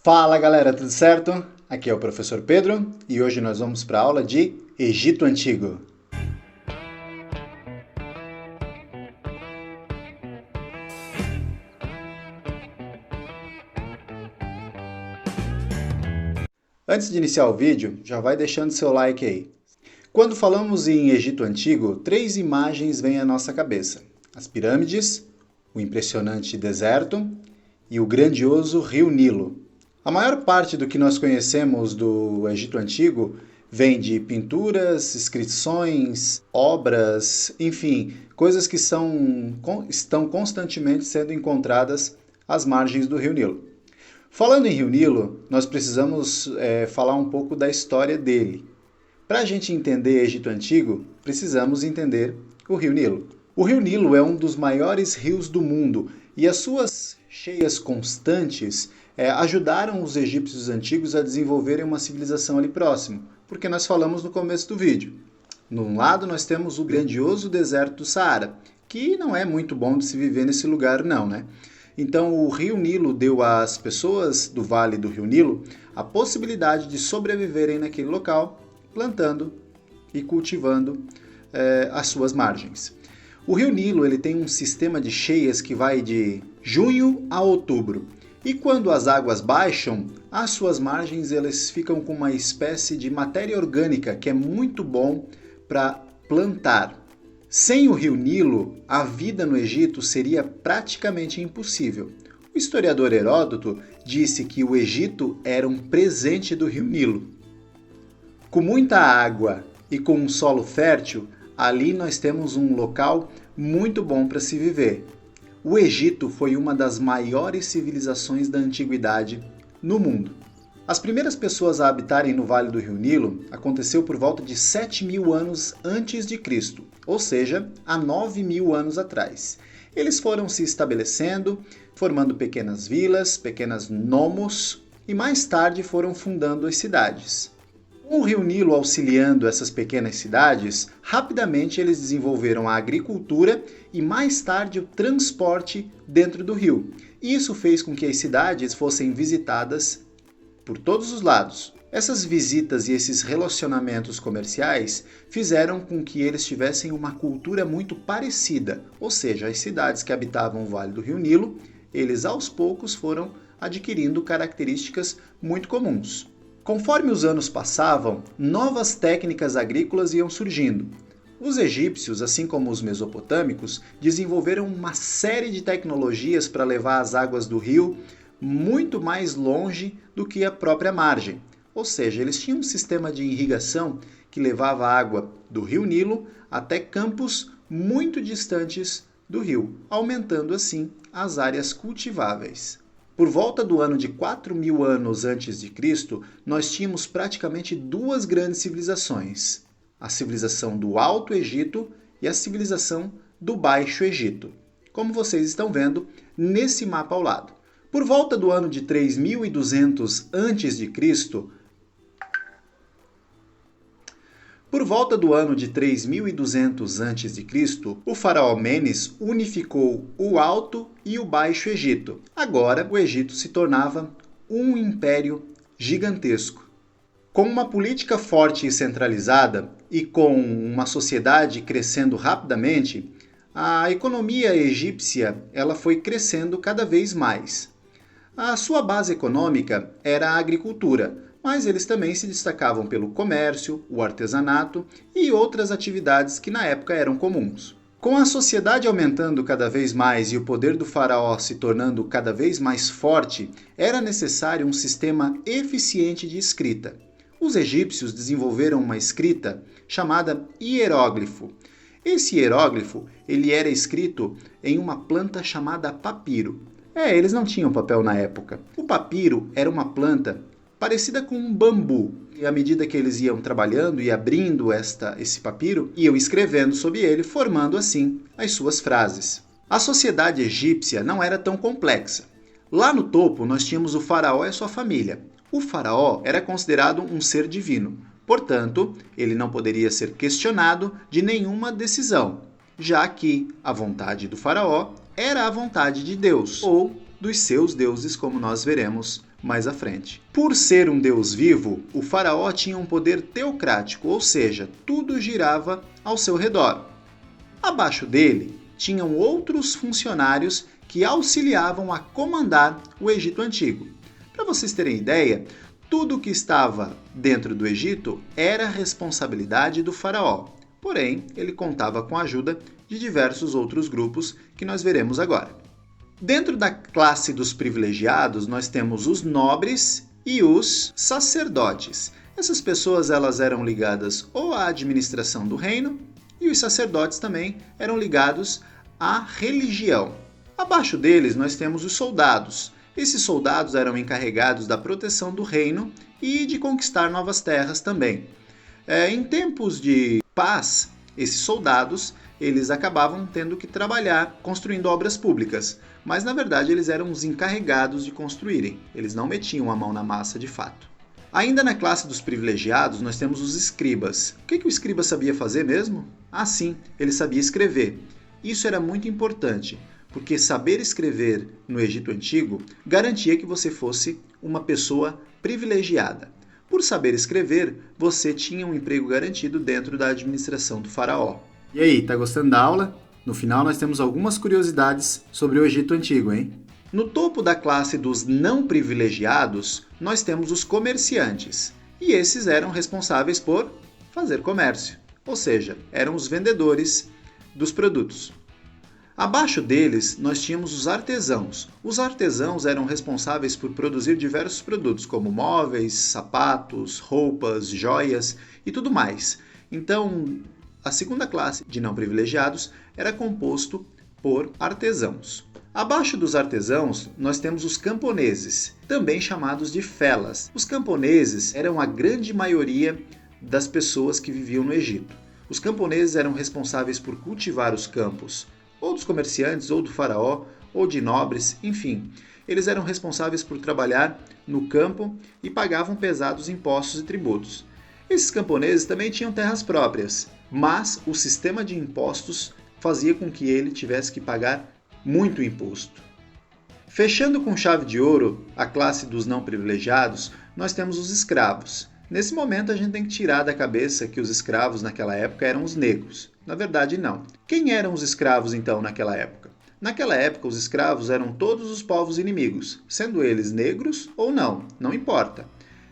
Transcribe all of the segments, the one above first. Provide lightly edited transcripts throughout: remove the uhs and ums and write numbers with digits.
Fala galera, tudo certo? Aqui é o professor Pedro e hoje nós vamos para a aula de Egito Antigo. Antes de iniciar o vídeo, já vai deixando seu like aí. Quando falamos em Egito Antigo, três imagens vêm à nossa cabeça: as pirâmides, o impressionante deserto e o grandioso rio Nilo. A maior parte do que nós conhecemos do Egito Antigo vem de pinturas, inscrições, obras, enfim, coisas que estão constantemente sendo encontradas às margens do rio Nilo. Falando em rio Nilo, nós precisamos falar um pouco da história dele. Para a gente entender Egito Antigo, precisamos entender o rio Nilo. O rio Nilo é um dos maiores rios do mundo e as suas cheias constantes ajudaram os egípcios antigos a desenvolverem uma civilização ali próximo, porque nós falamos no começo do vídeo. Num lado nós temos o grandioso deserto do Saara, que não é muito bom de se viver nesse lugar não, né? Então o rio Nilo deu às pessoas do vale do rio Nilo a possibilidade de sobreviverem naquele local, plantando e cultivando as suas margens. O rio Nilo ele tem um sistema de cheias que vai de junho a outubro. E quando as águas baixam, as suas margens elas ficam com uma espécie de matéria orgânica que é muito bom para plantar. Sem o rio Nilo, a vida no Egito seria praticamente impossível. O historiador Heródoto disse que o Egito era um presente do rio Nilo. Com muita água e com um solo fértil, ali nós temos um local muito bom para se viver. O Egito foi uma das maiores civilizações da antiguidade no mundo. As primeiras pessoas a habitarem no Vale do Rio Nilo aconteceu por volta de 7.000 anos antes de Cristo, ou seja, há 9.000 anos atrás. Eles foram se estabelecendo, formando pequenas vilas, pequenas nomos e mais tarde foram fundando as cidades. Com o rio Nilo auxiliando essas pequenas cidades, rapidamente eles desenvolveram a agricultura e mais tarde o transporte dentro do rio. Isso fez com que as cidades fossem visitadas por todos os lados. Essas visitas e esses relacionamentos comerciais fizeram com que eles tivessem uma cultura muito parecida, ou seja, as cidades que habitavam o Vale do Rio Nilo, eles aos poucos foram adquirindo características muito comuns. Conforme os anos passavam, novas técnicas agrícolas iam surgindo. Os egípcios, assim como os mesopotâmicos, desenvolveram uma série de tecnologias para levar as águas do rio muito mais longe do que a própria margem. Ou seja, eles tinham um sistema de irrigação que levava a água do rio Nilo até campos muito distantes do rio, aumentando assim as áreas cultiváveis. Por volta do ano de 4.000 anos antes de Cristo, nós tínhamos praticamente duas grandes civilizações: a civilização do Alto Egito e a civilização do Baixo Egito, como vocês estão vendo nesse mapa ao lado. Por volta do ano de 3.200 antes de Cristo, o faraó Menes unificou o Alto e o Baixo Egito. Agora, o Egito se tornava um império gigantesco. Com uma política forte e centralizada e com uma sociedade crescendo rapidamente, a economia egípcia ela foi crescendo cada vez mais. A sua base econômica era a agricultura, mas eles também se destacavam pelo comércio, o artesanato e outras atividades que na época eram comuns. Com a sociedade aumentando cada vez mais e o poder do faraó se tornando cada vez mais forte, era necessário um sistema eficiente de escrita. Os egípcios desenvolveram uma escrita chamada hieróglifo. Esse hieróglifo ele era escrito em uma planta chamada papiro. Eles não tinham papel na época. O papiro era uma planta parecida com um bambu. E à medida que eles iam trabalhando e abrindo esse papiro, iam escrevendo sobre ele, formando assim as suas frases. A sociedade egípcia não era tão complexa. Lá no topo nós tínhamos o faraó e a sua família. O faraó era considerado um ser divino. Portanto, ele não poderia ser questionado de nenhuma decisão, já que a vontade do faraó era a vontade de Deus, ou dos seus deuses, como nós veremos mais à frente. Por ser um deus vivo, o faraó tinha um poder teocrático, ou seja, tudo girava ao seu redor. Abaixo dele, tinham outros funcionários que auxiliavam a comandar o Egito Antigo. Para vocês terem ideia, tudo que estava dentro do Egito era responsabilidade do faraó. Porém, ele contava com a ajuda de diversos outros grupos que nós veremos agora. Dentro da classe dos privilegiados, nós temos os nobres e os sacerdotes. Essas pessoas elas eram ligadas ou à administração do reino, e os sacerdotes também eram ligados à religião. Abaixo deles nós temos os soldados. Esses soldados eram encarregados da proteção do reino e de conquistar novas terras também. Em tempos de paz, esses soldados eles acabavam tendo que trabalhar construindo obras públicas, mas na verdade eles eram os encarregados de construírem, eles não metiam a mão na massa de fato. Ainda na classe dos privilegiados, nós temos os escribas. O que o escriba sabia fazer mesmo? Sim, ele sabia escrever. Isso era muito importante, porque saber escrever no Egito Antigo garantia que você fosse uma pessoa privilegiada. Por saber escrever, você tinha um emprego garantido dentro da administração do faraó. E aí, tá gostando da aula? No final nós temos algumas curiosidades sobre o Egito Antigo, hein? No topo da classe dos não privilegiados, nós temos os comerciantes, e esses eram responsáveis por fazer comércio, ou seja, eram os vendedores dos produtos. Abaixo deles, nós tínhamos os artesãos. Os artesãos eram responsáveis por produzir diversos produtos, como móveis, sapatos, roupas, joias e tudo mais. Então, a segunda classe de não privilegiados era composto por artesãos. Abaixo dos artesãos, nós temos os camponeses, também chamados de felas. Os camponeses eram a grande maioria das pessoas que viviam no Egito. Os camponeses eram responsáveis por cultivar os campos, ou dos comerciantes, ou do faraó, ou de nobres, enfim. Eles eram responsáveis por trabalhar no campo e pagavam pesados impostos e tributos. Esses camponeses também tinham terras próprias, mas o sistema de impostos fazia com que ele tivesse que pagar muito imposto. Fechando com chave de ouro a classe dos não privilegiados, nós temos os escravos. Nesse momento a gente tem que tirar da cabeça que os escravos naquela época eram os negros. Na verdade não. Quem eram os escravos então naquela época? Naquela época os escravos eram todos os povos inimigos, sendo eles negros ou não, não importa.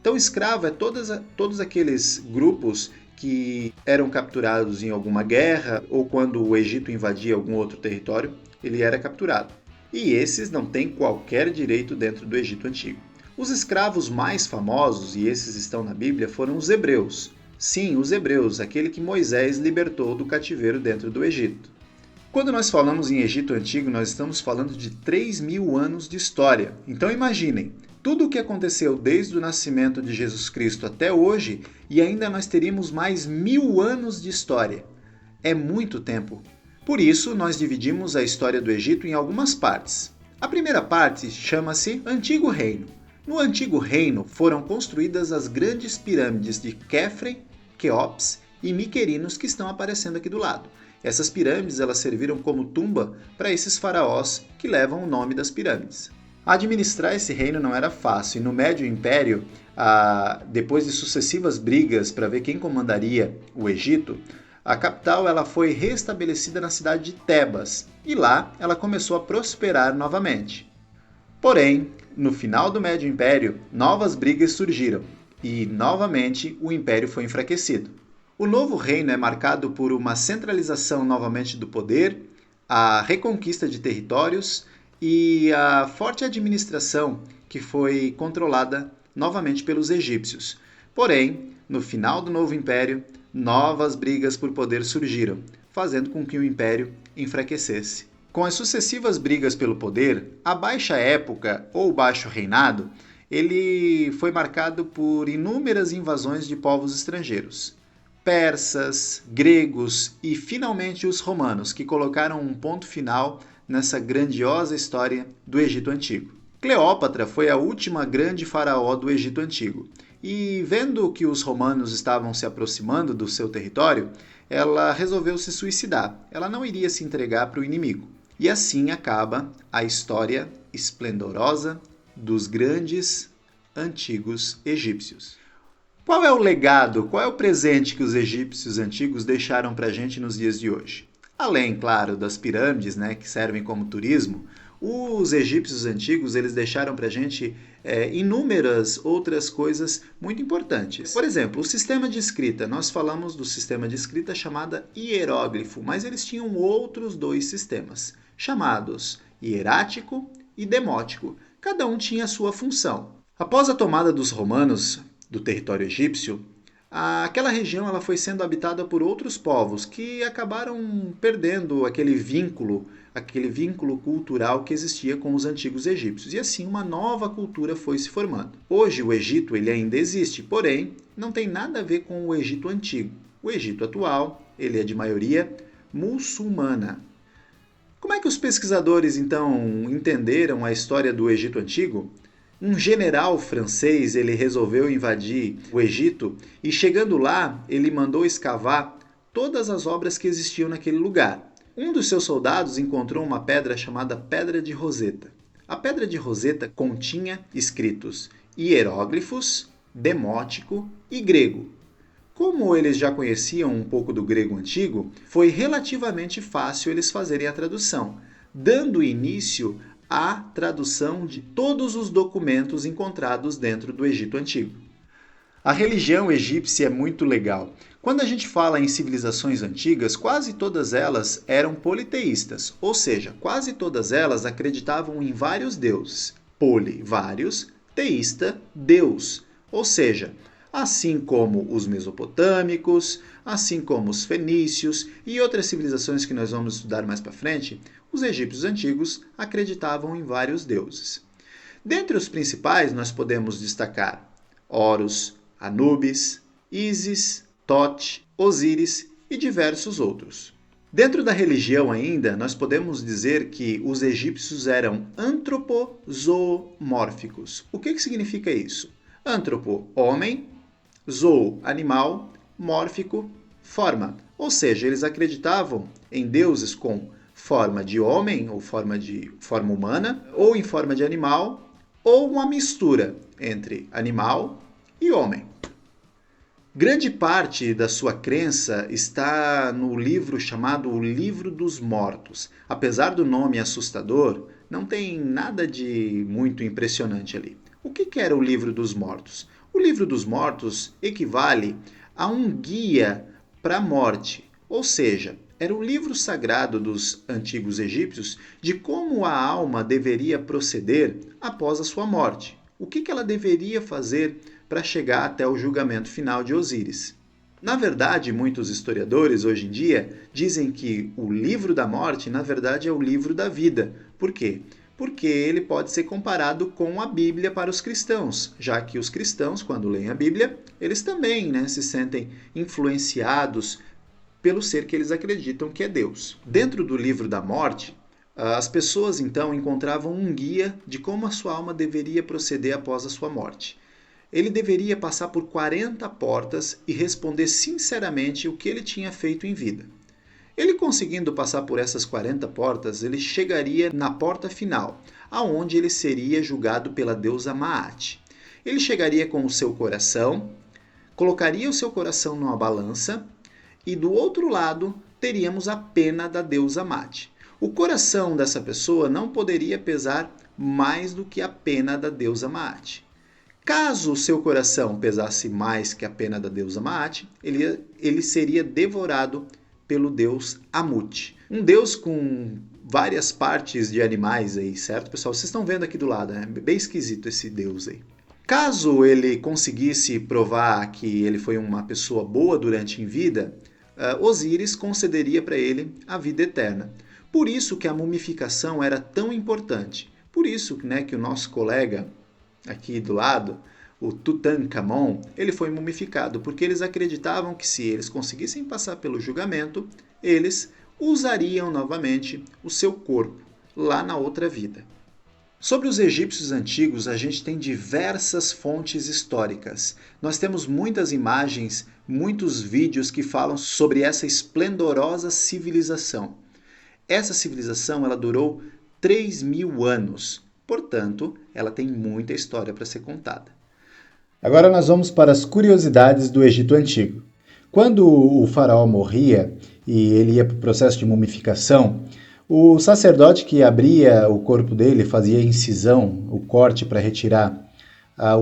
Então escravo é todos aqueles grupos que eram capturados em alguma guerra ou quando o Egito invadia algum outro território, ele era capturado. E esses não têm qualquer direito dentro do Egito Antigo. Os escravos mais famosos, e esses estão na Bíblia, foram os hebreus. Sim, os hebreus, aquele que Moisés libertou do cativeiro dentro do Egito. Quando nós falamos em Egito Antigo, nós estamos falando de 3.000 anos de história. Então imaginem, tudo o que aconteceu desde o nascimento de Jesus Cristo até hoje, e ainda nós teríamos mais 1.000 anos de história. É muito tempo. Por isso, nós dividimos a história do Egito em algumas partes. A primeira parte chama-se Antigo Reino. No Antigo Reino foram construídas as grandes pirâmides de Quéfre, Quéops e Miquerinos que estão aparecendo aqui do lado. Essas pirâmides elas serviram como tumba para esses faraós que levam o nome das pirâmides. Administrar esse reino não era fácil e no Médio Império, depois de sucessivas brigas para ver quem comandaria o Egito, a capital ela foi restabelecida na cidade de Tebas e lá ela começou a prosperar novamente. Porém, no final do Médio Império, novas brigas surgiram e novamente o Império foi enfraquecido. O novo reino é marcado por uma centralização novamente do poder, a reconquista de territórios e a forte administração que foi controlada novamente pelos egípcios. Porém, no final do novo império, novas brigas por poder surgiram, fazendo com que o império enfraquecesse. Com as sucessivas brigas pelo poder, a Baixa Época ou Baixo Reinado, ele foi marcado por inúmeras invasões de povos estrangeiros. Persas, gregos e finalmente os romanos, que colocaram um ponto final nessa grandiosa história do Egito Antigo. Cleópatra foi a última grande faraó do Egito Antigo. E vendo que os romanos estavam se aproximando do seu território, ela resolveu se suicidar. Ela não iria se entregar para o inimigo. E assim acaba a história esplendorosa dos grandes antigos egípcios. Qual é o legado, qual é o presente que os egípcios antigos deixaram para a gente nos dias de hoje? Além, claro, das pirâmides, né, que servem como turismo, os egípcios antigos eles deixaram para a gente inúmeras outras coisas muito importantes. Por exemplo, o sistema de escrita. Nós falamos do sistema de escrita chamada hieróglifo, mas eles tinham outros dois sistemas, chamados hierático e demótico. Cada um tinha a sua função. Após a tomada dos romanos do território egípcio, aquela região ela foi sendo habitada por outros povos que acabaram perdendo aquele vínculo cultural que existia com os antigos egípcios. E assim uma nova cultura foi se formando. Hoje o Egito ele ainda existe, porém não tem nada a ver com o Egito antigo. O Egito atual ele é de maioria muçulmana. Como é que os pesquisadores então entenderam a história do Egito antigo? Um general francês ele resolveu invadir o Egito e, chegando lá, ele mandou escavar todas as obras que existiam naquele lugar. Um dos seus soldados encontrou uma pedra chamada Pedra de Roseta. A Pedra de Roseta continha escritos hieróglifos, demótico e grego. Como eles já conheciam um pouco do grego antigo, foi relativamente fácil eles fazerem a tradução, dando início a tradução de todos os documentos encontrados dentro do Egito Antigo. A religião egípcia é muito legal. Quando a gente fala em civilizações antigas, quase todas elas eram politeístas, ou seja, quase todas elas acreditavam em vários deuses. Poli, vários, teísta, Deus, ou seja, assim como os mesopotâmicos, assim como os fenícios e outras civilizações que nós vamos estudar mais para frente, os egípcios antigos acreditavam em vários deuses. Dentre os principais, nós podemos destacar Horus, Anubis, Ísis, Tote, Osíris e diversos outros. Dentro da religião ainda, nós podemos dizer que os egípcios eram antropozoomórficos. O que significa isso? Antropo, homem, zoo, animal, mórfico, forma. Ou seja, eles acreditavam em deuses com forma de homem ou forma humana, ou em forma de animal, ou uma mistura entre animal e homem. Grande parte da sua crença está no livro chamado O Livro dos Mortos. Apesar do nome assustador, não tem nada de muito impressionante ali. O que era o Livro dos Mortos? O Livro dos Mortos equivale a um guia para a morte, ou seja, era o livro sagrado dos antigos egípcios de como a alma deveria proceder após a sua morte. O que ela deveria fazer para chegar até o julgamento final de Osíris. Na verdade, muitos historiadores hoje em dia dizem que o livro da morte, na verdade, é o livro da vida. Por quê? Porque ele pode ser comparado com a Bíblia para os cristãos, já que os cristãos, quando leem a Bíblia, eles também se sentem influenciados pelo ser que eles acreditam que é Deus. Dentro do livro da morte, as pessoas então encontravam um guia de como a sua alma deveria proceder após a sua morte. Ele deveria passar por 40 portas e responder sinceramente o que ele tinha feito em vida. Ele conseguindo passar por essas 40 portas, ele chegaria na porta final, aonde ele seria julgado pela deusa Maat. Ele chegaria com o seu coração, colocaria o seu coração numa balança e do outro lado teríamos a pena da deusa Maat. O coração dessa pessoa não poderia pesar mais do que a pena da deusa Maat. Caso o seu coração pesasse mais que a pena da deusa Maat, ele seria devorado pelo deus Amut. Um deus com várias partes de animais aí, certo, pessoal? Vocês estão vendo aqui do lado, né? Bem esquisito esse deus aí. Caso ele conseguisse provar que ele foi uma pessoa boa durante em vida, Osíris concederia para ele a vida eterna. Por isso que a mumificação era tão importante. Por isso que o nosso colega aqui do lado, o Tutankhamon, ele foi mumificado, porque eles acreditavam que se eles conseguissem passar pelo julgamento, eles usariam novamente o seu corpo lá na outra vida. Sobre os egípcios antigos, a gente tem diversas fontes históricas. Nós temos muitas imagens, muitos vídeos que falam sobre essa esplendorosa civilização. Essa civilização ela durou 3.000 anos. Portanto, ela tem muita história para ser contada. Agora nós vamos para as curiosidades do Egito Antigo. Quando o faraó morria e ele ia para o processo de mumificação, o sacerdote que abria o corpo dele, fazia a incisão, o corte para retirar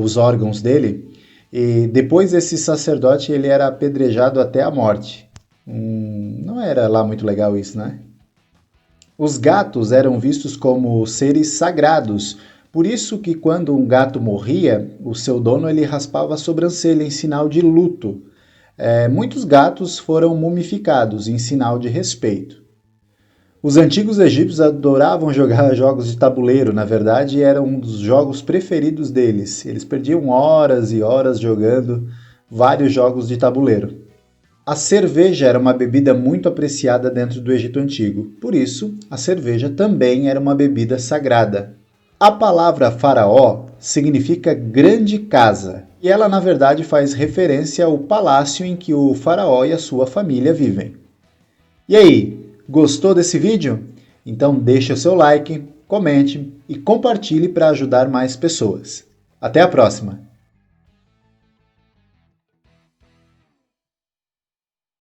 os órgãos dele, e depois esse sacerdote ele era apedrejado até a morte. Não era lá muito legal isso, né? Os gatos eram vistos como seres sagrados, por isso que quando um gato morria, o seu dono ele raspava a sobrancelha em sinal de luto. Muitos gatos foram mumificados em sinal de respeito. Os antigos egípcios adoravam jogar jogos de tabuleiro, na verdade era um dos jogos preferidos deles. Eles perdiam horas e horas jogando vários jogos de tabuleiro. A cerveja era uma bebida muito apreciada dentro do Egito Antigo, por isso a cerveja também era uma bebida sagrada. A palavra faraó significa grande casa, e ela na verdade faz referência ao palácio em que o faraó e a sua família vivem. E aí, gostou desse vídeo? Então deixe o seu like, comente e compartilhe para ajudar mais pessoas. Até a próxima!